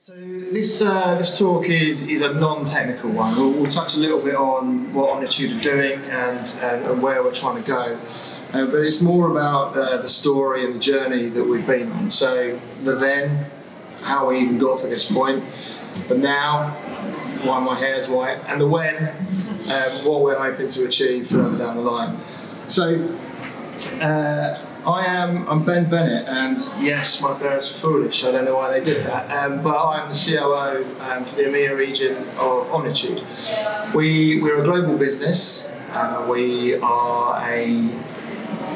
So this talk is a non-technical one. We'll touch a little bit on what Omnitude are doing and where we're trying to go, but it's more about the story and the journey that we've been on. So the then, how we even got to this point, the now, why my hair's white, and the when, what we're hoping to achieve further down the line. So I'm Ben Bennett, and yes, my parents were foolish. I don't know why they did that, but I'm the COO for the EMEA region of Omnitude. We're a global business. We are a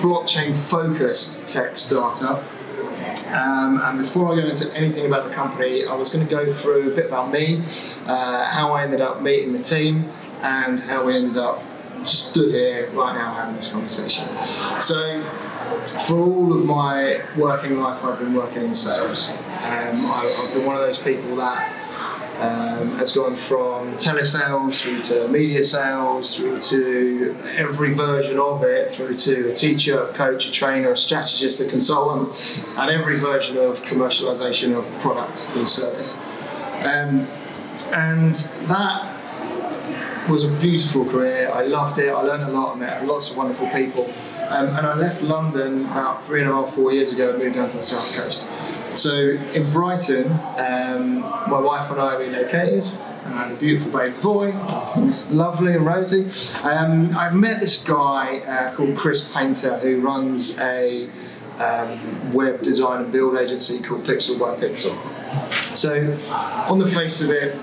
blockchain-focused tech startup. And before I go into anything about the company, I was going to go through a bit about me, how I ended up meeting the team, and how we ended up stood here right now having this conversation. So, for all of my working life, I've been working in sales. I've been one of those people that has gone from telesales through to media sales, through to every version of it, through to a teacher, a coach, a trainer, a strategist, a consultant, and every version of commercialization of product and service. And that was a beautiful career. I loved it. I learned a lot. I met lots of wonderful people. And I left London about 3.5, 4 years ago and moved down to the south coast. So in Brighton, my wife and I relocated. I had a beautiful baby boy. Everything's lovely and rosy. I met this guy called Chris Painter, who runs a web design and build agency called Pixel by Pixel. So on the face of it,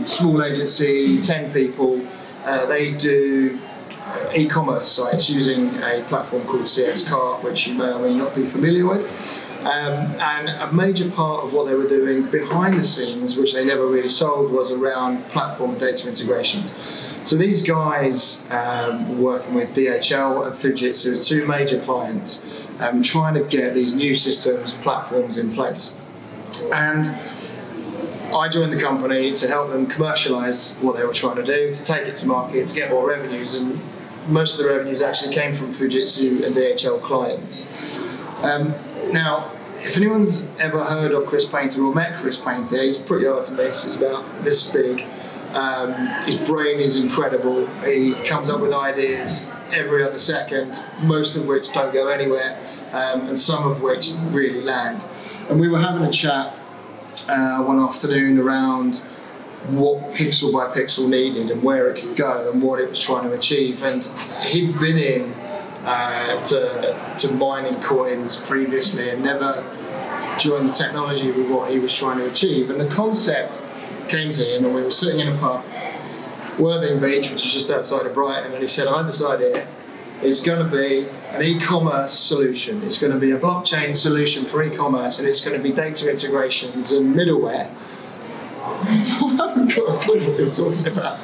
small agency, 10 people, they do e-commerce sites using a platform called CS Cart, which you may or may not be familiar with. And a major part of what they were doing behind the scenes, which they never really sold, was around platform and data integrations. So these guys were working with DHL and Fujitsu as two major clients, trying to get these new systems, platforms in place. And I joined the company to help them commercialize what they were trying to do, to take it to market, to get more revenues, and most of the revenues actually came from Fujitsu and DHL clients. Now, if anyone's ever heard of Chris Painter or met Chris Painter, he's pretty hard to miss. He's about this big. His brain is incredible. He comes up with ideas every other second, most of which don't go anywhere, and some of which really land. And we were having a chat one afternoon around what Pixel by Pixel needed and where it could go and what it was trying to achieve. And he'd been in to mining coins previously and never joined the technology with what he was trying to achieve. And the concept came to him, and we were sitting in a pub, Worthing Beach, which is just outside of Brighton, and he said, I had this idea. It's going to be an e-commerce solution. It's going to be a blockchain solution for e-commerce, and it's going to be data integrations and middleware. So I haven't got a clue what you're talking about.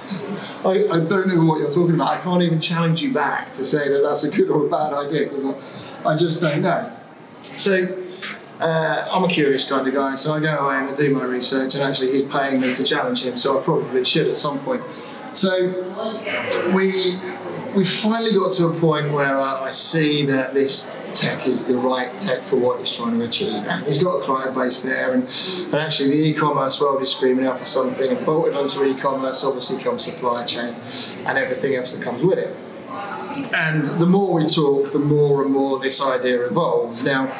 I don't know what you're talking about. I can't even challenge you back to say that that's a good or a bad idea, because I just don't know. So I'm a curious kind of guy, so I go away and I do my research, and actually he's paying me to challenge him, so I probably should at some point. So we finally got to a point where I see that this tech is the right tech for what he's trying to achieve. And he's got a client base there, and actually the e-commerce world is screaming out for something, and bolted onto e-commerce obviously comes supply chain and everything else that comes with it. And the more we talk, the more and more this idea evolves. Now,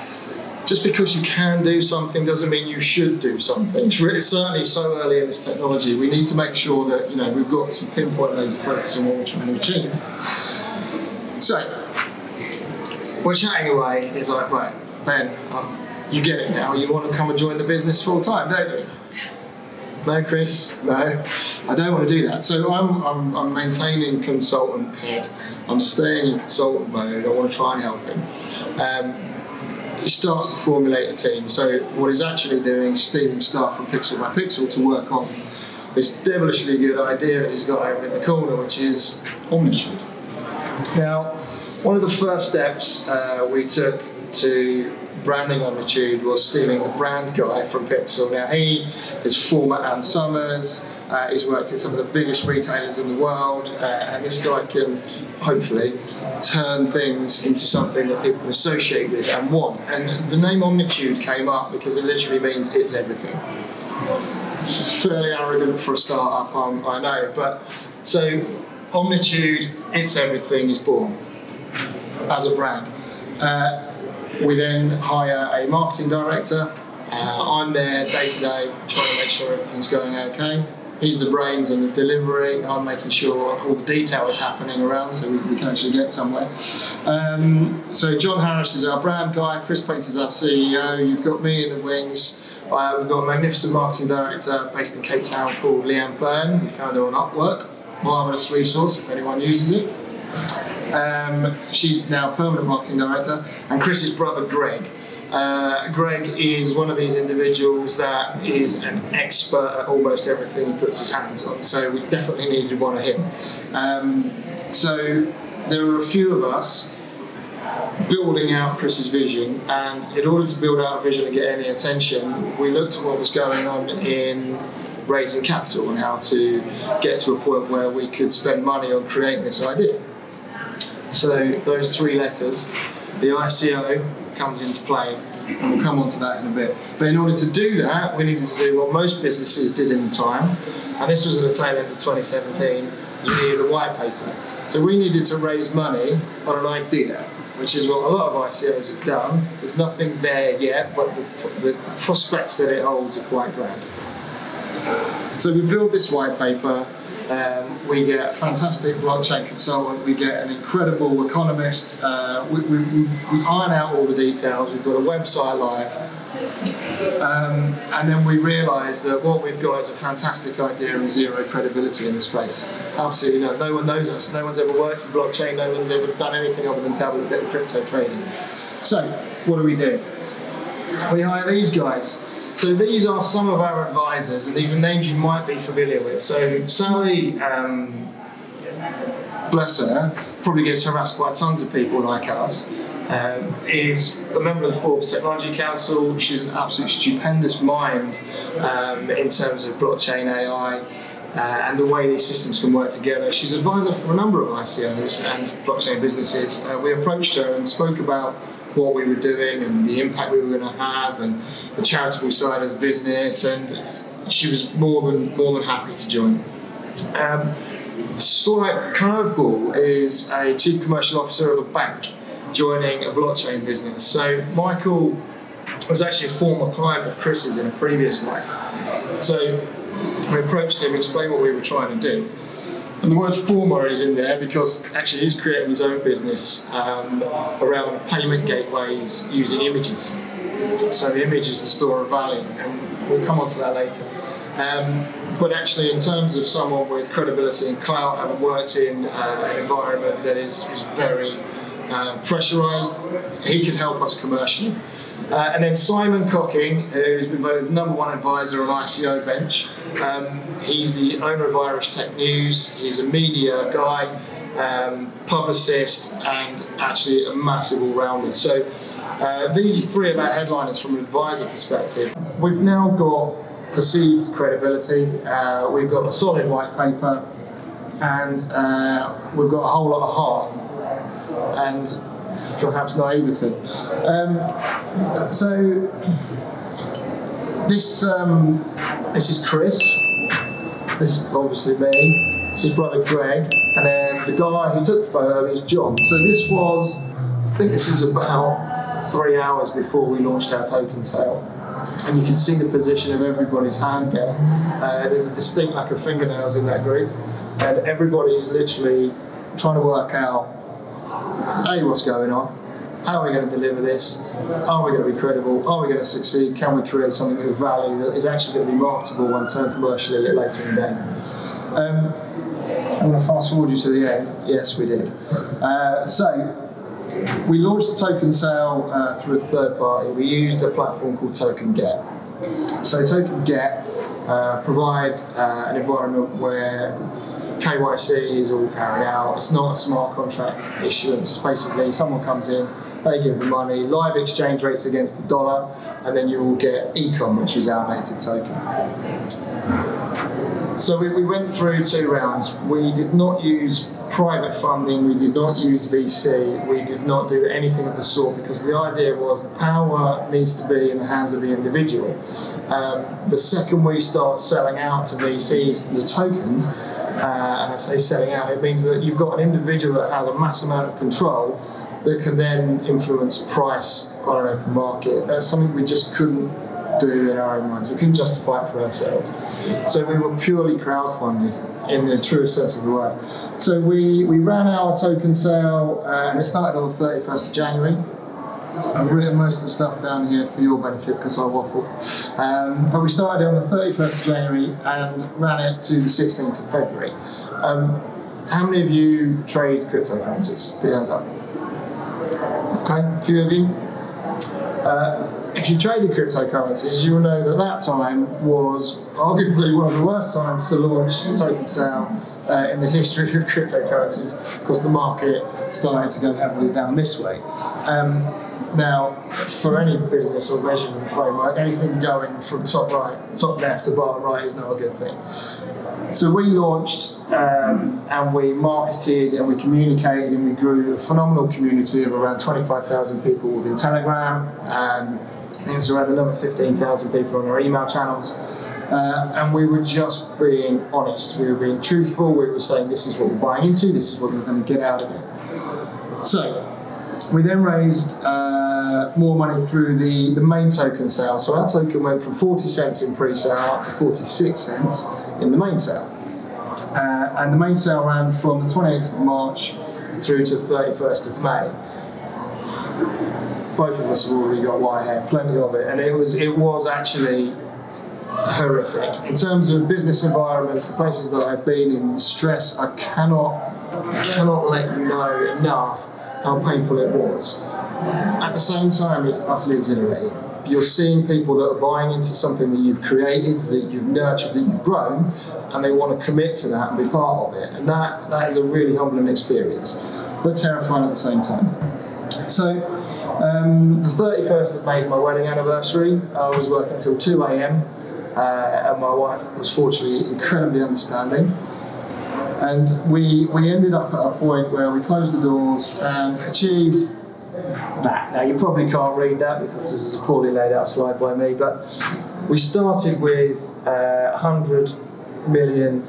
just because you can do something doesn't mean you should do something. It's really certainly so early in this technology. We need to make sure that we've got some pinpoint laser focus on what we're trying to achieve. So we're chatting away. He's like, right, Ben, you get it now. You want to come and join the business full time, don't you? No, Chris. No, I don't want to do that. So I'm maintaining consultant head. I'm staying in consultant mode. I want to try and help him. He starts to formulate a team. So what he's actually doing is stealing stuff from Pixel by Pixel to work on this devilishly good idea that he's got over in the corner, which is Omnitude. Now, one of the first steps we took to branding Omnitude was stealing the brand guy from Pixel. Now, he is former Ann Summers. He's worked in some of the biggest retailers in the world, and this guy can hopefully turn things into something that people can associate with and want. And the name Omnitude came up because it literally means it's everything. It's fairly arrogant for a startup, I know, but so Omnitude, It's Everything is born as a brand. We then hire a marketing director. I'm there day to day trying to make sure everything's going okay. He's the brains and the delivery. I'm making sure all the detail is happening around so we can actually get somewhere. So John Harris is our brand guy, Chris Paint is our CEO, you've got me in the wings. We've got a magnificent marketing director based in Cape Town called Leanne Byrne. We found her on Upwork, marvellous resource if anyone uses it. She's now permanent marketing director, and Chris's brother Greg. Greg is one of these individuals that is an expert at almost everything he puts his hands on, so we definitely needed one of him. So there were a few of us building out Chris's vision, and in order to build out a vision and get any attention, we looked at what was going on in raising capital and how to get to a point where we could spend money on creating this idea. So those three letters, the ICO comes into play, and we'll come on to that in a bit. But in order to do that, we needed to do what most businesses did in the time, and this was at the tail end of 2017, we needed a white paper. So we needed to raise money on an idea, which is what a lot of ICOs have done. There's nothing there yet, but the prospects that it holds are quite grand. So we build this white paper. We get a fantastic blockchain consultant, we get an incredible economist, we iron out all the details, we've got a website live, and then we realise that what we've got is a fantastic idea and zero credibility in the space. Absolutely not. No one knows us, no one's ever worked in blockchain, no one's ever done anything other than dabble a bit of crypto trading. So, what do? We hire these guys. So these are some of our advisors, and these are names you might be familiar with. So Sally, bless her, probably gets harassed by tons of people like us, is a member of the Forbes Technology Council. She's an absolute stupendous mind in terms of blockchain, AI, and the way these systems can work together. She's an advisor for a number of ICOs and blockchain businesses. We approached her and spoke about what we were doing and the impact we were going to have and the charitable side of the business, and she was more than happy to join. Slight curveball is a chief commercial officer of a bank joining a blockchain business. So Michael was actually a former client of Chris's in a previous life. So we approached him, explained what we were trying to do. And the word former is in there because actually he's creating his own business around payment gateways using images. So the image is the store of value, and we'll come on to that later. But actually, in terms of someone with credibility and clout, having worked in an environment that is very pressurised, he can help us commercially. And then Simon Cocking, who's been voted #1 advisor on ICO Bench. He's the owner of Irish Tech News. He's a media guy, publicist, and actually a massive all-rounder. So these three are our headliners from an advisor perspective. We've now got perceived credibility. We've got a solid white paper, and we've got a whole lot of heart and perhaps naivety. So this is Chris. This is obviously me. This is brother Greg, and then the guy who took the photo is John. So this was, I think this is about 3 hours before we launched our token sale. And you can see the position of everybody's hand there. There's a distinct lack of fingernails in that group, and everybody is literally trying to work out, A, what's going on, how are we going to deliver this, are we going to be credible, are we going to succeed, can we create something of value that is actually going to be marketable when turned commercially later in the day. I'm going to fast forward you to the end. Yes, we did. So we launched the token sale through a third party. We used a platform called Token Get. So Token Get provide an environment where KYC is all carried out. It's not a smart contract issuance. It's basically someone comes in, they give the money, live exchange rates against the dollar, and then you will get eCom, which is our native token. So we went through 2 rounds. We did not use private funding, we did not use VC, we did not do anything of the sort, because the idea was the power needs to be in the hands of the individual. The second we start selling out to VCs the tokens, and I say selling out, it means that you've got an individual that has a mass amount of control that can then influence price on an open market. That's something we just couldn't do in our own minds. We couldn't justify it for ourselves. So we were purely crowdfunded in the truest sense of the word. So we ran our token sale, and it started on the 31st of January. I've written most of the stuff down here for your benefit because I waffle. But we started on the 31st of January and ran it to the 16th of February. How many of you trade cryptocurrencies? Put your hands up. Okay, a few of you. If you traded cryptocurrencies, you will know that that time was arguably one of the worst times to launch a token sale in the history of cryptocurrencies, because the market started to go heavily down this way. Now, for any business or measurement framework, anything going from top left to bottom right is not a good thing. So we launched and we marketed and we communicated and we grew a phenomenal community of around 25,000 people within Telegram. There was around another 15,000 people on our email channels. And we were just being honest, we were being truthful, we were saying this is what we're buying into, this is what we're going to get out of it. So we then raised more money through the main token sale. So our token went from 40 cents in pre-sale up to 46 cents in the main sale. And the main sale ran from the 28th of March through to the 31st of May. Both of us have already got white hair, plenty of it, and it was actually horrific. In terms of business environments, the places that I've been in, the stress, I cannot let you know enough how painful it was. At the same time, it's utterly exhilarating. You're seeing people that are buying into something that you've created, that you've nurtured, that you've grown, and they want to commit to that and be part of it. And that is a really humbling experience, but terrifying at the same time. So the 31st of May is my wedding anniversary. I was working till 2 a.m. And my wife was fortunately incredibly understanding. And we ended up at a point where we closed the doors and achieved that. Now you probably can't read that because this is a poorly laid out slide by me, but we started with 100 million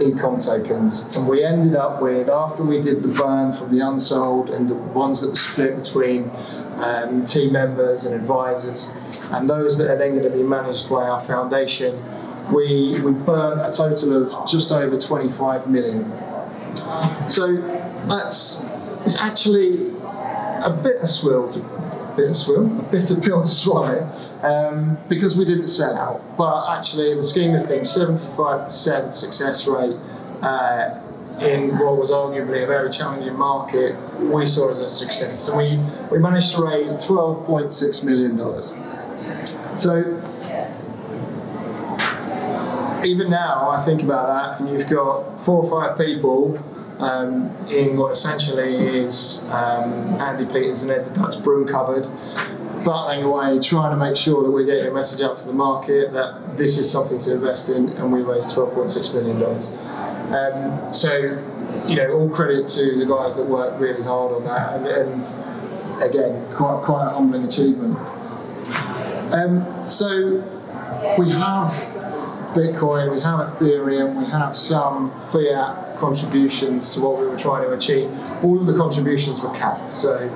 ecom tokens, and we ended up with, after we did the burn from the unsold and the ones that were split between team members and advisors, and those that are then going to be managed by our foundation, we burnt a total of just over 25 million. So it's actually a bitter pill to swallow, because we didn't sell out. But actually, in the scheme of things, 75% success rate in what was arguably a very challenging market, we saw as a success. And we managed to raise $12.6 million. So even now, I think about that, and you've got 4 or 5 people in what essentially is Andy Peters and Ed the Dutch broom cupboard, battling away, trying to make sure that we're getting a message out to the market that this is something to invest in, and we raised $12.6 million. So, you know, all credit to the guys that worked really hard on that, and again, quite a humbling achievement. So we have Bitcoin, we have Ethereum, we have some fiat contributions to what we were trying to achieve. All of the contributions were capped. So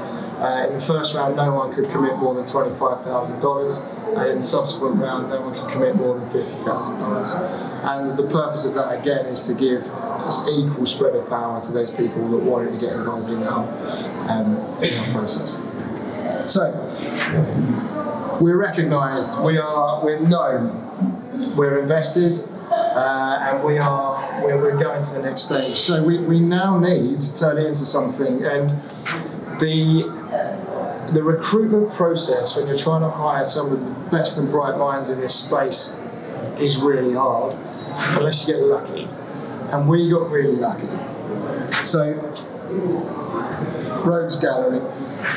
in the first round, no one could commit more than $25,000, and in the subsequent round, no one could commit more than $50,000. And the purpose of that, again, is to give this equal spread of power to those people that wanted to get involved in our process. So we're recognised, we're known, we're invested, and we're going to the next stage. So we now need to turn it into something, and the recruitment process when you're trying to hire some of the best and bright minds in this space is really hard, unless you get lucky. And we got really lucky. So Rogues Gallery.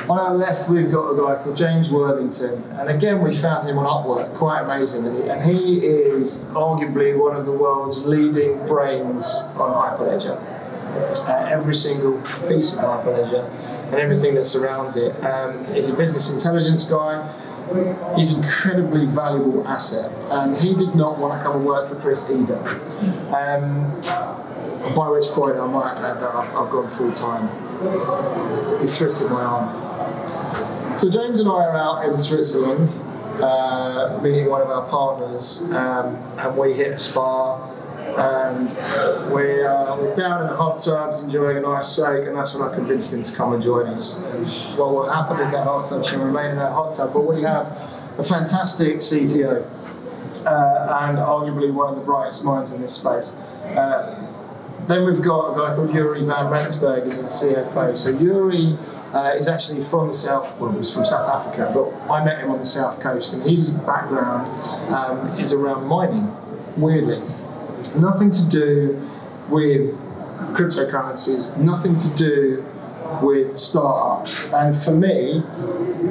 On our left, we've got a guy called James Worthington, and again, we found him on Upwork, quite amazingly, and he is arguably one of the world's leading brains on Hyperledger. Every single piece of Hyperledger and everything that surrounds it. He's a business intelligence guy. He's an incredibly valuable asset, and he did not want to come and work for Chris either. By which point I might add that I've gone full time. He's twisted my arm. So James and I are out in Switzerland, meeting one of our partners, and we hit a spa, and we're down in the hot tubs enjoying a nice soak, and that's when I convinced him to come and join us. And what happened in that hot tub should remain in that hot tub, but we have a fantastic CTO, and arguably one of the brightest minds in this space. Then we've got a guy called Yuri van Rensburg as our CFO. So Yuri is actually from the south, well, he's from South Africa, but I met him on the south coast, and his background is around mining, weirdly. Nothing to do with cryptocurrencies, nothing to do with startups. And for me,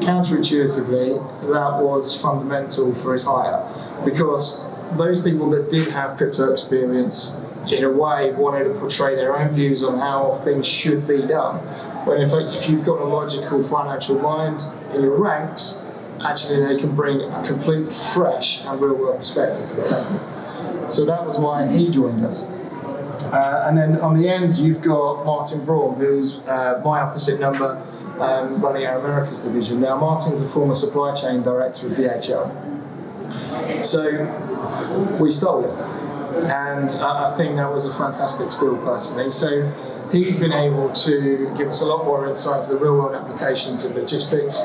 counterintuitively, that was fundamental for his hire, because those people that did have crypto experience in a way wanted to portray their own views on how things should be done. When if you've got a logical financial mind in your ranks, actually they can bring a completely fresh and real world perspective to the table. So that was why he joined us. And then on the end, you've got Martin Braun, who's my opposite number, running our Americas division. Now, Martin's the former supply chain director of DHL. So we stole it. And I think that was a fantastic steal, personally. So he's been able to give us a lot more insight to the real-world applications of logistics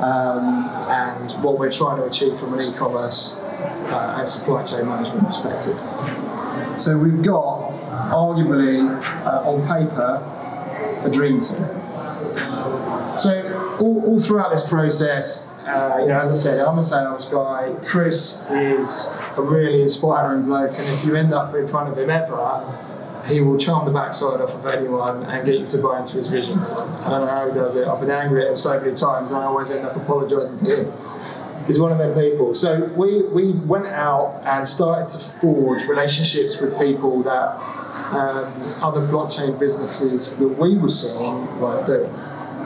and what we're trying to achieve from an e-commerce and supply chain management perspective. So we've got, arguably, on paper, a dream team. So all throughout this process, as I said, I'm a sales guy. Chris is a really inspiring bloke, and if you end up in front of him ever, he will charm the backside off of anyone and get you to buy into his visions. I don't know how he does it. I've been angry at him so many times, and I always end up apologising to him. He's one of them people. So we went out and started to forge relationships with people that other blockchain businesses that we were seeing weren't doing.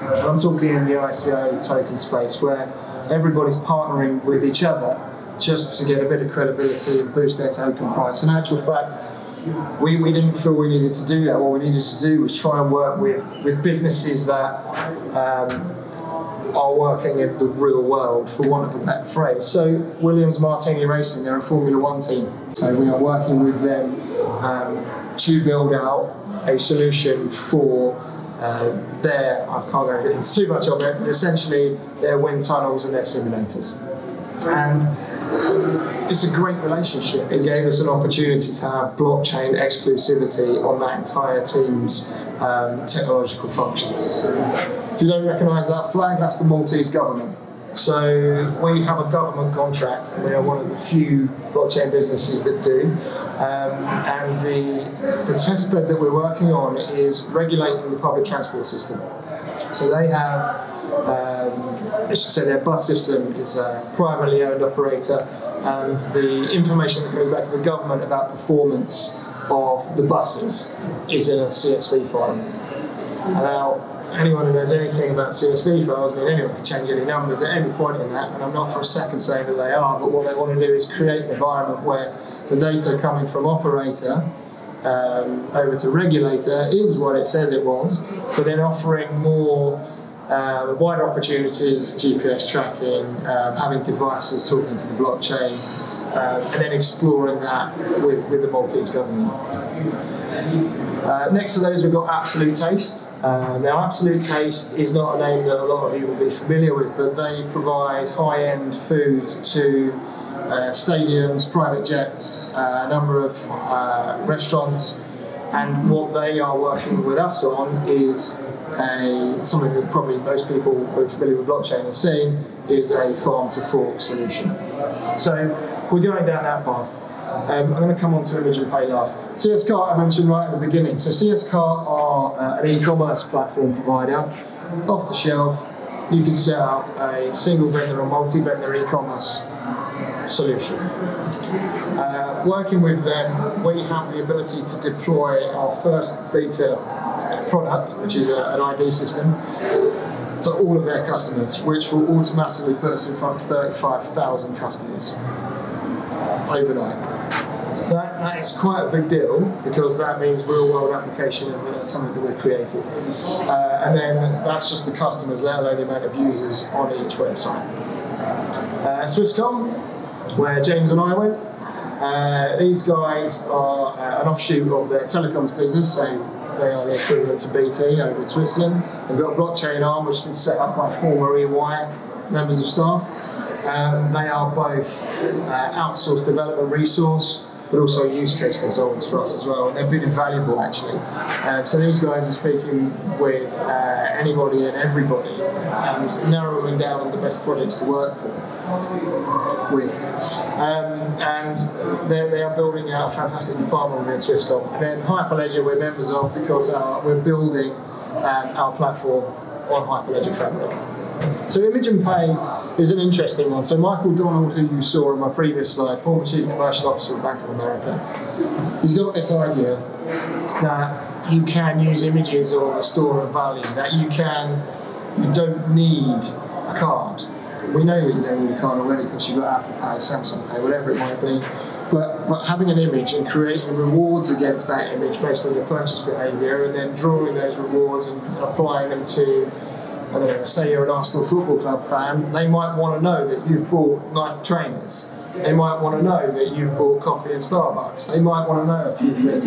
And I'm talking in the ICO token space, where everybody's partnering with each other just to get a bit of credibility and boost their token price. In actual fact, we didn't feel we needed to do that. What we needed to do was try and work with businesses that are working in the real world, for want of a better phrase. So Williams Martini Racing, they're a Formula One team. So we are working with them to build out a solution for I can't go into too much of it, but essentially their wind tunnels and their simulators. And it's a great relationship. It gave us an opportunity to have blockchain exclusivity on that entire team's technological functions. So if you don't recognise that flag, that's the Maltese government. So we have a government contract, and we are one of the few blockchain businesses that do. And the testbed that we're working on is regulating the public transport system. So they have, let's just say their bus system is a privately owned operator, and the information that goes back to the government about performance of the buses is in a CSV file. Now, anyone who knows anything about CSV files, anyone can change any numbers at any point in that, and I'm not for a second saying that they are, but what they want to do is create an environment where the data coming from operator over to regulator is what it says it was, but then offering more wider opportunities, GPS tracking, having devices talking to the blockchain, and then exploring that with the Maltese government. Next to those, we've got Absolute Taste. Now, Absolute Taste is not a name that a lot of you will be familiar with, but they provide high-end food to stadiums, private jets, a number of restaurants, and what they are working with us on is something that probably most people who are familiar with blockchain have seen, is a farm-to-fork solution. So we're going down that path. I'm going to come on to Image and Pay last. CS Cart I mentioned right at the beginning. So CS Cart are an e-commerce platform provider, off the shelf. You can set up a single vendor or multi-vendor e-commerce solution. Working with them, we have the ability to deploy our first beta product, which is an ID system, to all of their customers, which will automatically put us in front of 35,000 customers overnight. That is quite a big deal, because that means real-world application of something that we've created. And then that's just the customers, let alone the amount of users on each website. Swisscom, where James and I went, these guys are an offshoot of their telecoms business, so they are the equivalent to BT over in Switzerland. They've got a blockchain arm which has been set up by former EY members of staff. They are both outsourced development resource, but also use case consultants for us as well, and they've been invaluable actually. So these guys are speaking with anybody and everybody and narrowing down on the best projects to work with. And they are building out a fantastic department within Swisscom. And then Hyperledger we're members of, because we're building our platform on Hyperledger Fabric. So Image and Pay is an interesting one. So Michael Donald, who you saw in my previous slide, former Chief Commercial Officer of Bank of America, he's got this idea that you can use images of a store of value, that you don't need a card. We know that you don't need a card already because you've got Apple Pay, Samsung Pay, whatever it might be. But having an image and creating rewards against that image based on your purchase behaviour, and then drawing those rewards and applying them to, I don't know, say you're an Arsenal Football Club fan, they might want to know that you've bought Nike trainers. They might want to know that you've bought coffee in Starbucks. They might want to know a few things.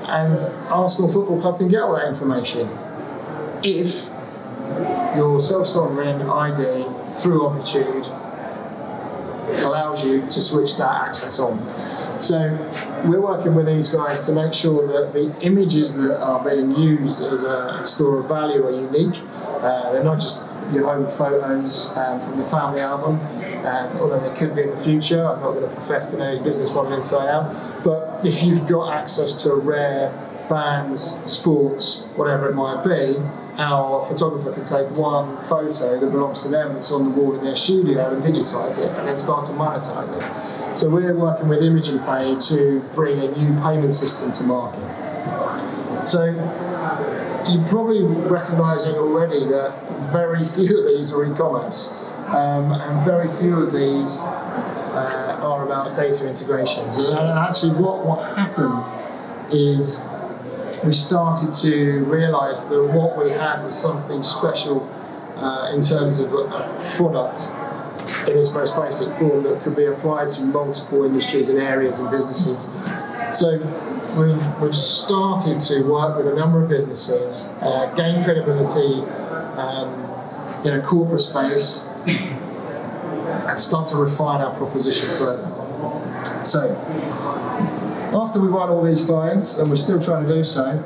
And Arsenal Football Club can get all that information if your self-sovereign ID through Omnitude allows you to switch that access on. So we're working with these guys to make sure that the images that are being used as a store of value are unique. They're not just your home photos from the family album, although they could be in the future. I'm not going to profess to know his business model inside out, but if you've got access to rare bands, sports, whatever it might be, how a photographer can take one photo that belongs to them that's on the wall in their studio and digitise it and then start to monetise it. So we're working with Image and Pay to bring a new payment system to market. So you're probably recognising already that very few of these are e-commerce, and very few of these are about data integrations. And actually what happened is we started to realise that what we had was something special in terms of a product in its most basic form that could be applied to multiple industries and areas and businesses. So we've started to work with a number of businesses, gain credibility in a corporate space, and start to refine our proposition further. So after we won all these clients, and we're still trying to do so,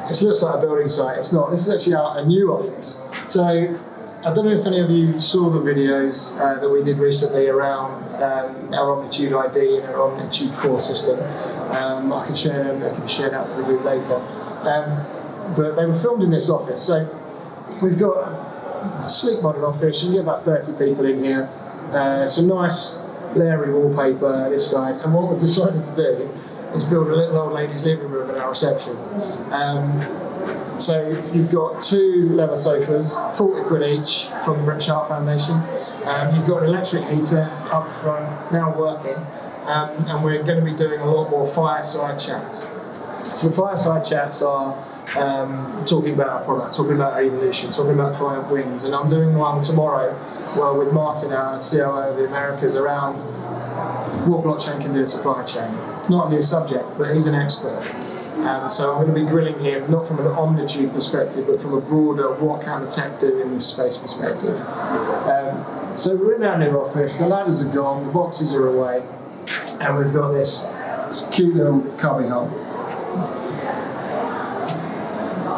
it looks like a building site. It's not. This is actually a new office. So I don't know if any of you saw the videos that we did recently around our Omnitude ID and our Omnitude core system. I can share them. They can be shared out to the group later. But they were filmed in this office. So we've got a sleek modern office. You can get about 30 people in here. Some nice Larry wallpaper this side, and what we've decided to do is build a little old lady's living room at our reception. So you've got 2 leather sofas, 40 quid each from the British Art Foundation. You've got an electric heater up front, now working, and we're going to be doing a lot more fireside chats. So the fireside chats are talking about our product, talking about our evolution, talking about client wins, and I'm doing one tomorrow with Martin, our COO of the Americas, around what blockchain can do in supply chain. Not a new subject, but he's an expert. So I'm going to be grilling him, not from an Omnitude perspective, but from a broader what can the tech do in this space perspective. So we're in our new office, the ladders are gone, the boxes are away, and we've got this cute little cubby hole.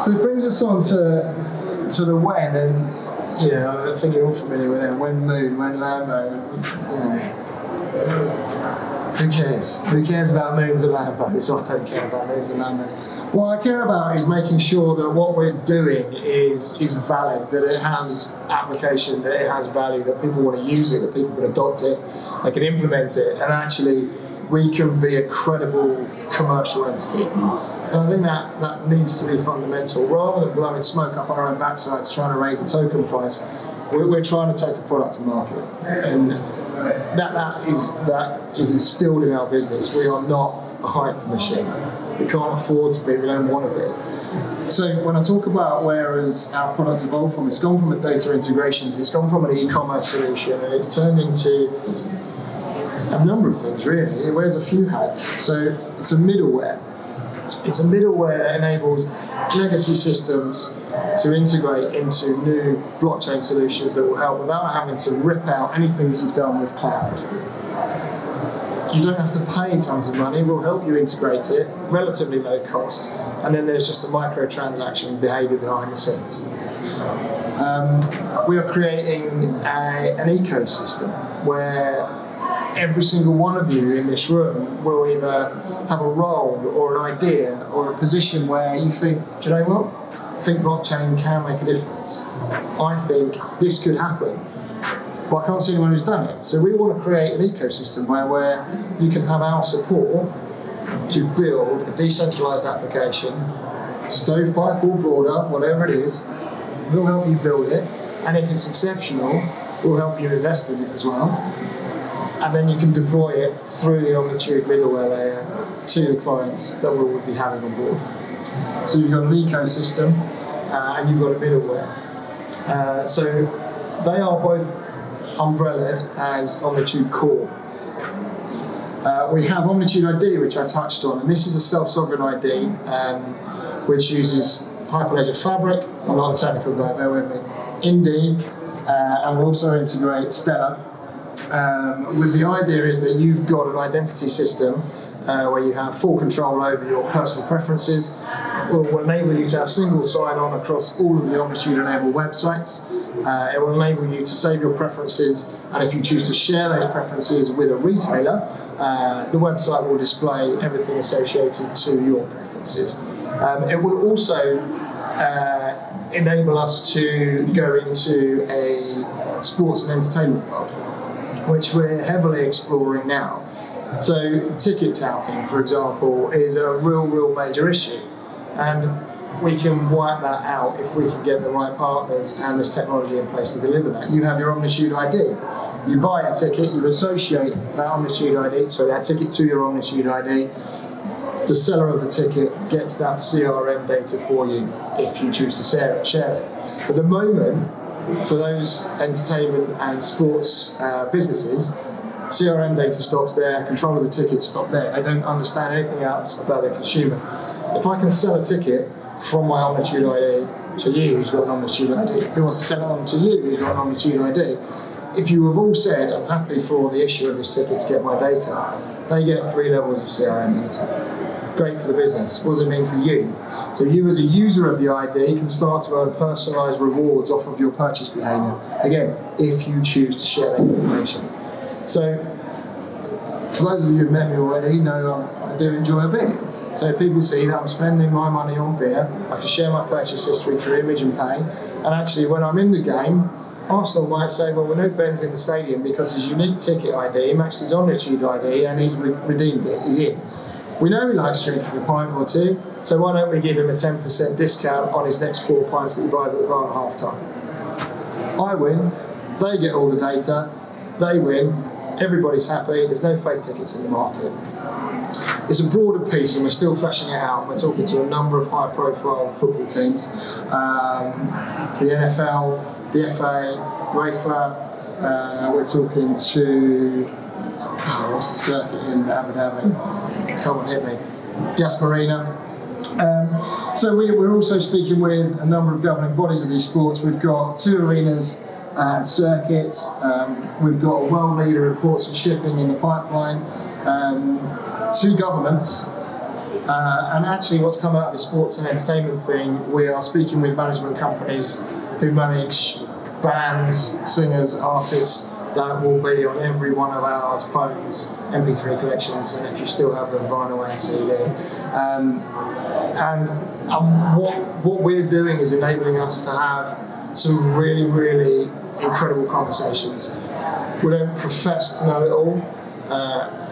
So it brings us on to the when, and you know, I think you're all familiar with it. When Moon, when Lambo, you know. Who cares? Who cares about moons and Lambos? I don't care about moons and Lambos. What I care about is making sure that what we're doing is valid, that it has application, that it has value, that people want to use it, that people can adopt it, they can implement it, and actually we can be a credible commercial entity. And I think that needs to be fundamental. Rather than blowing smoke up our own backsides trying to raise a token price, we're trying to take a product to market. And that is instilled in our business. We are not a hype machine. We can't afford to be, we don't want to be. So when I talk about where has our product evolved from, it's gone from a data integrations, it's gone from an e-commerce solution, and it's turned into a number of things really. It wears a few hats. So it's a middleware. It's a middleware that enables legacy systems to integrate into new blockchain solutions that will help without having to rip out anything that you've done with cloud. You don't have to pay tons of money, we'll help you integrate it, relatively low cost, and then there's just a microtransaction behavior behind the scenes. We are creating an ecosystem where every single one of you in this room will either have a role or an idea or a position where you think, do you know what? I think blockchain can make a difference. I think this could happen, but I can't see anyone who's done it. So we want to create an ecosystem where you can have our support to build a decentralized application, stovepipe or broader, whatever it is. We'll help you build it, and if it's exceptional, we'll help you invest in it as well. And then you can deploy it through the Omnitude middleware layer to the clients that we will be having on board. So you've got an ecosystem and you've got a middleware. So they are both umbrellaed as Omnitude Core. We have Omnitude ID, which I touched on, and this is a self-sovereign ID which uses Hyperledger Fabric. I'm not a technical guy, bear with me. Indy, and we'll also integrate Stellar. With the idea is that you've got an identity system where you have full control over your personal preferences. It will enable you to have single sign-on across all of the Omnitude-enabled websites. It will enable you to save your preferences, and if you choose to share those preferences with a retailer, the website will display everything associated to your preferences. It will also enable us to go into a sports and entertainment world, which we're heavily exploring now. So ticket touting, for example, is a real major issue. And we can wipe that out if we can get the right partners and there's technology in place to deliver that. You have your Omnitude ID. You buy a ticket, you associate that Omnitude ID, so that ticket to your Omnitude ID. The seller of the ticket gets that CRM data for you if you choose to share it. At the moment, for those entertainment and sports businesses, CRM data stops there, control of the ticket stops there. They don't understand anything else about their consumer. If I can sell a ticket from my Omnitude ID to you who's got an Omnitude ID, who wants to sell it on to you who's got an Omnitude ID, if you have all said, I'm happy for the issue of this ticket to get my data, they get 3 levels of CRM data. Great for the business. What does it mean for you? So you as a user of the ID can start to earn personalised rewards off of your purchase behaviour. Again, if you choose to share that information. So for those of you who've met me already, know I do enjoy a beer. So if people see that I'm spending my money on beer, I can share my purchase history through Image and Pay, and actually when I'm in the game, Arsenal might say, well, we know Ben's in the stadium because his unique ticket ID matched his Omnitude ID and he's redeemed it, he's in. We know he likes drinking a pint or two, so why don't we give him a 10% discount on his next 4 pints that he buys at the bar at half time? I win, they get all the data, they win, everybody's happy, there's no fake tickets in the market. It's a broader piece and we're still fleshing it out. We're talking to a number of high profile football teams, the NFL, the FA, UEFA, we're talking to, what's the circuit in Abu Dhabi? Come on, hit me. Gas Marina. So we're also speaking with a number of governing bodies of these sports. We've got 2 arenas and circuits. We've got a world leader in ports and shipping in the pipeline. 2 governments. And actually what's come out of the sports and entertainment thing, we are speaking with management companies who manage bands, singers, artists that will be on every one of our phones, MP3 collections, and if you still have them, vinyl and CD. What we're doing is enabling us to have some really, really incredible conversations. We don't profess to know it all.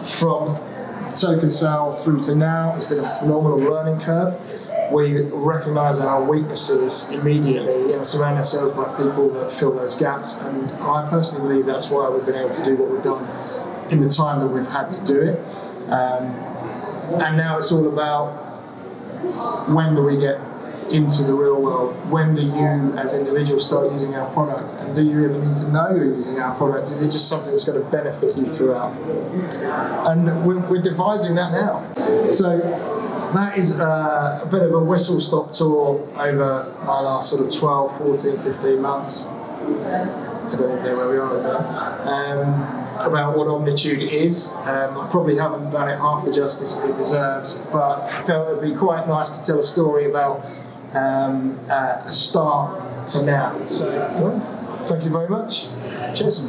From token sale through to now, it's been a phenomenal learning curve. We recognise our weaknesses immediately and surround ourselves by people that fill those gaps, and I personally believe that's why we've been able to do what we've done in the time that we've had to do it. And now it's all about, when do we get into the real world? When do you as individuals start using our product, and do you even need to know you're using our product? Is it just something that's going to benefit you throughout? And we're devising that now. So that is a bit of a whistle-stop tour over my last sort of 12, 14, 15 months. I don't even know where we are about what Omnitude is. I probably haven't done it half the justice it deserves, but I felt it would be quite nice to tell a story about a start to now. So, thank you very much. Cheers.